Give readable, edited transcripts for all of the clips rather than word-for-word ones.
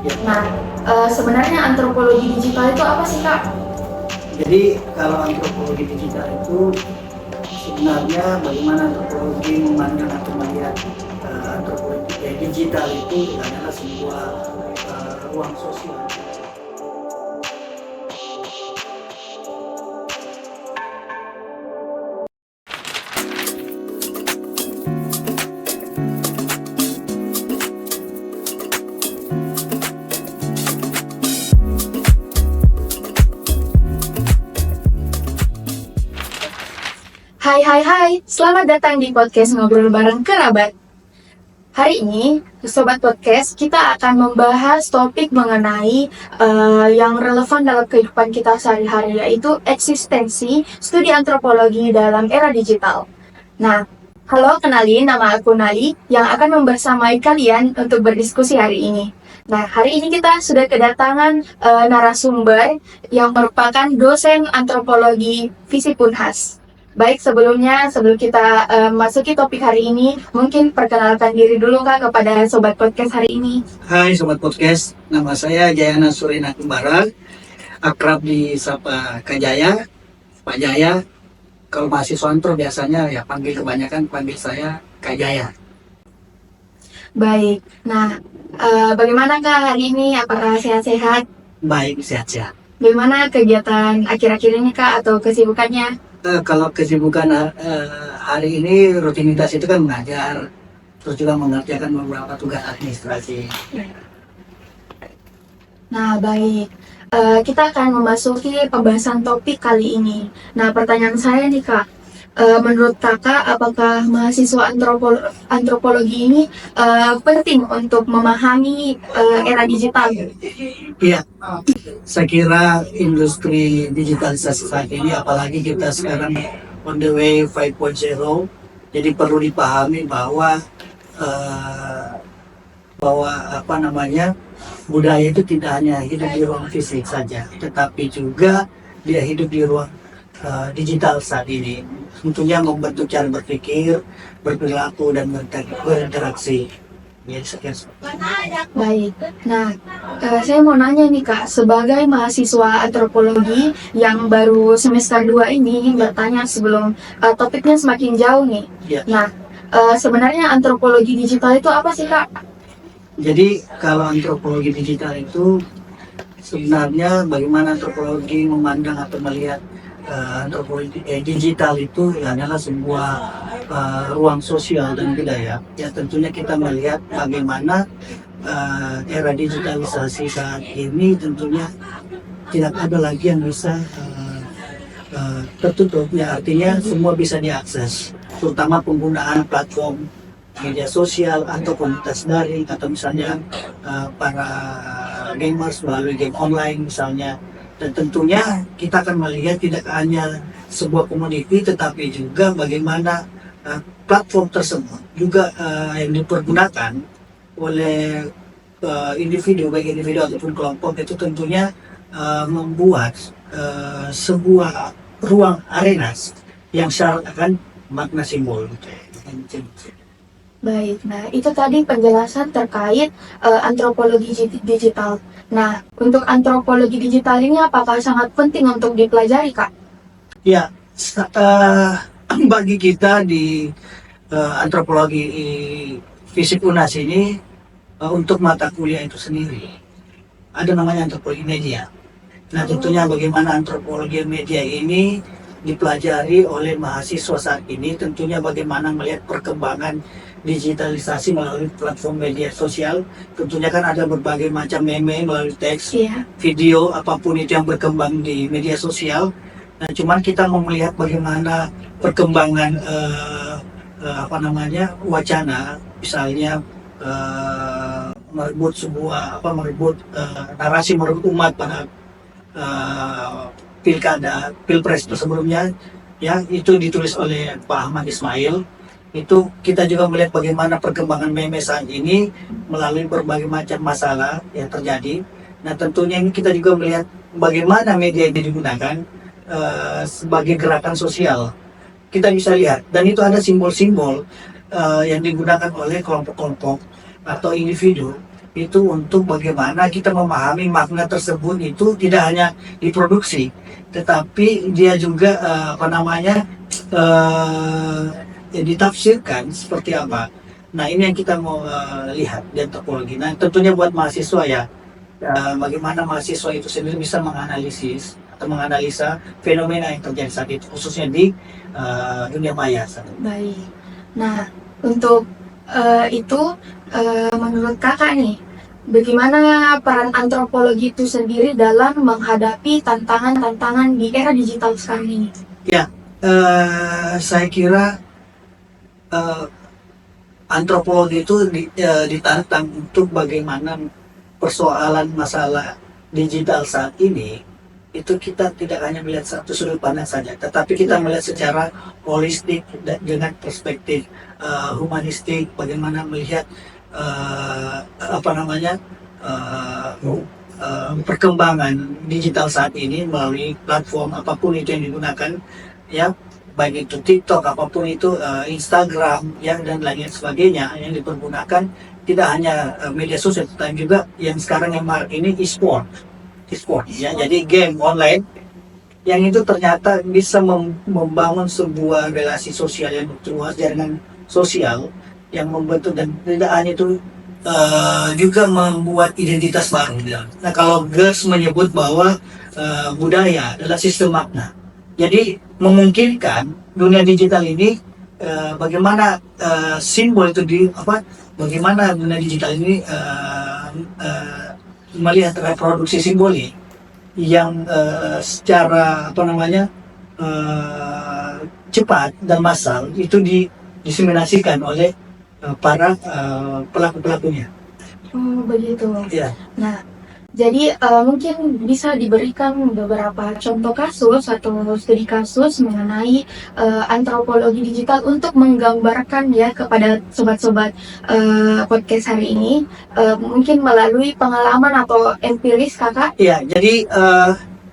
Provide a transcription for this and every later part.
Ya. Nah, sebenarnya antropologi digital itu apa sih, Kak? Jadi kalau antropologi digital itu sebenarnya bagaimana antropologi memandang atau melihat antropologi digital itu adalah sebuah ruang sosial. Hai hai hai, selamat datang di podcast Ngobrol Bareng Kerabat. Hari ini, Sobat Podcast, kita akan membahas topik mengenai yang relevan dalam kehidupan kita sehari-hari, yaitu eksistensi studi antropologi dalam era digital. Nah, halo, kenalin, nama aku Nali, yang akan membersamai kalian untuk berdiskusi hari ini. Nah, hari ini kita sudah kedatangan narasumber yang merupakan dosen antropologi Visip Unhas. Baik, sebelum kita masuki topik hari ini, mungkin perkenalkan diri dulu Kak kepada Sobat Podcast hari ini. Hai Sobat Podcast, nama saya Jayana Surina Kembara, akrab disapa Kak Jaya, Pak Jaya. Kalau mahasiswa antro biasanya ya kebanyakan panggil saya Kak Jaya. Baik, nah bagaimana Kak hari ini? Apakah sehat-sehat? Baik, sehat-sehat. Bagaimana kegiatan akhir-akhir ini Kak atau kesibukannya? Kalau kesibukan hari ini rutinitas itu kan mengajar, terus juga mengerjakan beberapa tugas administrasi. Nah, baik. Kita akan memasuki pembahasan topik kali ini. Nah, pertanyaan saya nih Kak, menurut Kakak, apakah mahasiswa antropologi ini penting untuk memahami era digital? Iya, saya kira industri digitalisasi saat ini, apalagi kita sekarang on the way 5.0, jadi perlu dipahami bahwa budaya itu tidak hanya hidup di ruang fisik saja, tetapi juga dia hidup di ruang digital saat ini. Tentunya membentuk cara berpikir, berperilaku, dan berinteraksi. Ya, sekian. Baik. Nah, saya mau nanya nih Kak, sebagai mahasiswa antropologi yang baru semester 2 ini, ingin bertanya sebelum topiknya semakin jauh nih. Ya. Nah, sebenarnya antropologi digital itu apa sih Kak? Jadi kalau antropologi digital itu sebenarnya bagaimana antropologi memandang atau melihat antropologi digital itu adalah sebuah ruang sosial dan budaya. Ya, tentunya kita melihat bagaimana era digitalisasi saat ini tentunya tidak ada lagi yang bisa tertutup. Ya, artinya semua bisa diakses, terutama penggunaan platform media sosial atau komunitas daring, atau misalnya para gamers melalui game online misalnya. Dan tentunya kita akan melihat tidak hanya sebuah community, tetapi juga bagaimana platform tersebut juga yang dipergunakan oleh individu, baik individu ataupun kelompok, itu tentunya membuat sebuah ruang arena yang syarat akan makna simbol. Baik, nah itu tadi penjelasan terkait antropologi digital. Nah, untuk antropologi digital ini apakah sangat penting untuk dipelajari, Kak? Ya, bagi kita di antropologi Visip Unas ini, untuk mata kuliah itu sendiri ada namanya antropologi media. Nah, tentunya bagaimana antropologi media ini dipelajari oleh mahasiswa saat ini, tentunya bagaimana melihat perkembangan digitalisasi melalui platform media sosial. Tentunya kan ada berbagai macam meme melalui teks, video, apapun itu yang berkembang di media sosial. Nah, cuman kita mau melihat bagaimana perkembangan wacana, misalnya merebut narasi, merebut umat pada pilpres sebelumnya, ya, itu ditulis oleh Pak Ahmad Ismail. Itu kita juga melihat bagaimana perkembangan meme saat ini melalui berbagai macam masalah yang terjadi. Nah, tentunya ini kita juga melihat bagaimana media ini digunakan sebagai gerakan sosial. Kita bisa lihat, dan itu ada simbol-simbol yang digunakan oleh kelompok-kelompok atau individu itu untuk bagaimana kita memahami makna tersebut itu tidak hanya diproduksi, tetapi dia juga ditafsirkan seperti apa. Nah, ini yang kita mau lihat di antropologi. Nah, tentunya buat mahasiswa ya, bagaimana mahasiswa itu sendiri bisa menganalisis atau menganalisa fenomena yang terjadi saat itu, khususnya di dunia maya. Baik. Nah, untuk itu menurut kakak nih, bagaimana peran antropologi itu sendiri dalam menghadapi tantangan-tantangan di era digital sekarang ini? Ya, saya kira antropologi itu ditantang untuk bagaimana persoalan masalah digital saat ini itu kita tidak hanya melihat satu sudut pandang saja, tetapi kita melihat secara holistik dengan perspektif humanistik, bagaimana melihat perkembangan digital saat ini melalui platform apapun itu yang digunakan, ya, baik itu TikTok, apapun itu, Instagram, ya, dan lain sebagainya yang dipergunakan tidak hanya media sosial, tetapi juga yang sekarang yang marak ini e-sport, ya, jadi game online yang itu ternyata bisa membangun sebuah relasi sosial yang luas, jaringan sosial yang membentuk, dan tidak hanya itu juga membuat identitas baru. Nah, kalau Gers menyebut bahwa budaya adalah sistem makna, jadi memungkinkan dunia digital ini bagaimana simbol itu bagaimana dunia digital ini melihat reproduksi simbolik yang secara cepat dan massal itu diseminasikan oleh para pelaku-pelakunya. Oh, begitu. Ya. Nah, jadi mungkin bisa diberikan beberapa contoh kasus atau studi kasus mengenai antropologi digital untuk menggambarkan ya kepada sobat-sobat podcast hari ini, mungkin melalui pengalaman atau empiris kakak. Ya, jadi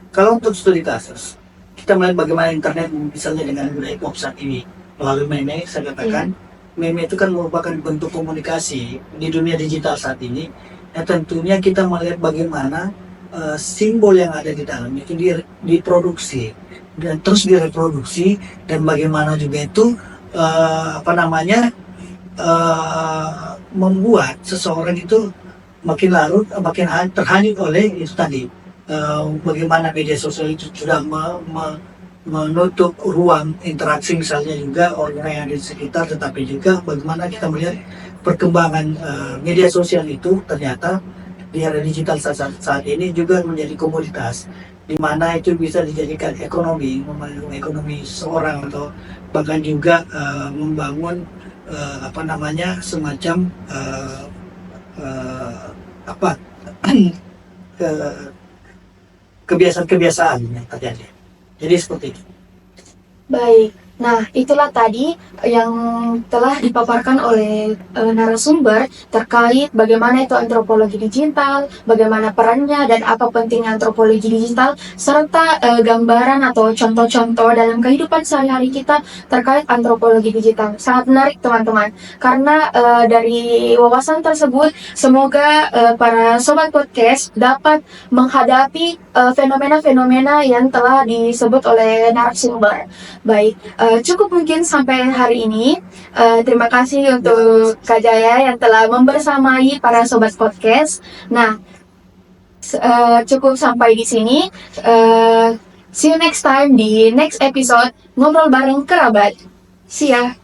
kalau untuk studi kasus, kita melihat bagaimana internet misalnya dengan budaya pop saat ini melalui meme, saya katakan. Meme itu kan merupakan bentuk komunikasi di dunia digital saat ini. Ya, tentunya kita melihat bagaimana simbol yang ada di dalam itu diproduksi dan terus direproduksi, dan bagaimana juga itu membuat seseorang itu makin larut, makin terhanyut oleh itu tadi. Bagaimana media sosial itu sudah menutup ruang interaksi misalnya juga orang yang ada di sekitar, tetapi juga bagaimana kita melihat perkembangan media sosial itu ternyata di era digital saat ini juga menjadi komoditas, di mana itu bisa dijadikan membangun ekonomi seorang, atau bahkan juga membangun semacam kebiasaan-kebiasaan yang terjadi. Jadi seperti itu. Baik, nah itulah tadi yang telah dipaparkan oleh narasumber terkait bagaimana itu antropologi digital, bagaimana perannya dan apa pentingnya antropologi digital, serta gambaran atau contoh-contoh dalam kehidupan sehari-hari kita terkait antropologi digital. Sangat menarik teman-teman, karena dari wawasan tersebut semoga para sobat podcast dapat menghadapi fenomena-fenomena yang telah disebut oleh narasumber. Baik, cukup mungkin sampai hari ini. Terima kasih untuk Kak Jaya yang telah membersamai para sobat podcast. Nah, cukup sampai di sini. See you next time di next episode Ngobrol Bareng Kerabat. See ya.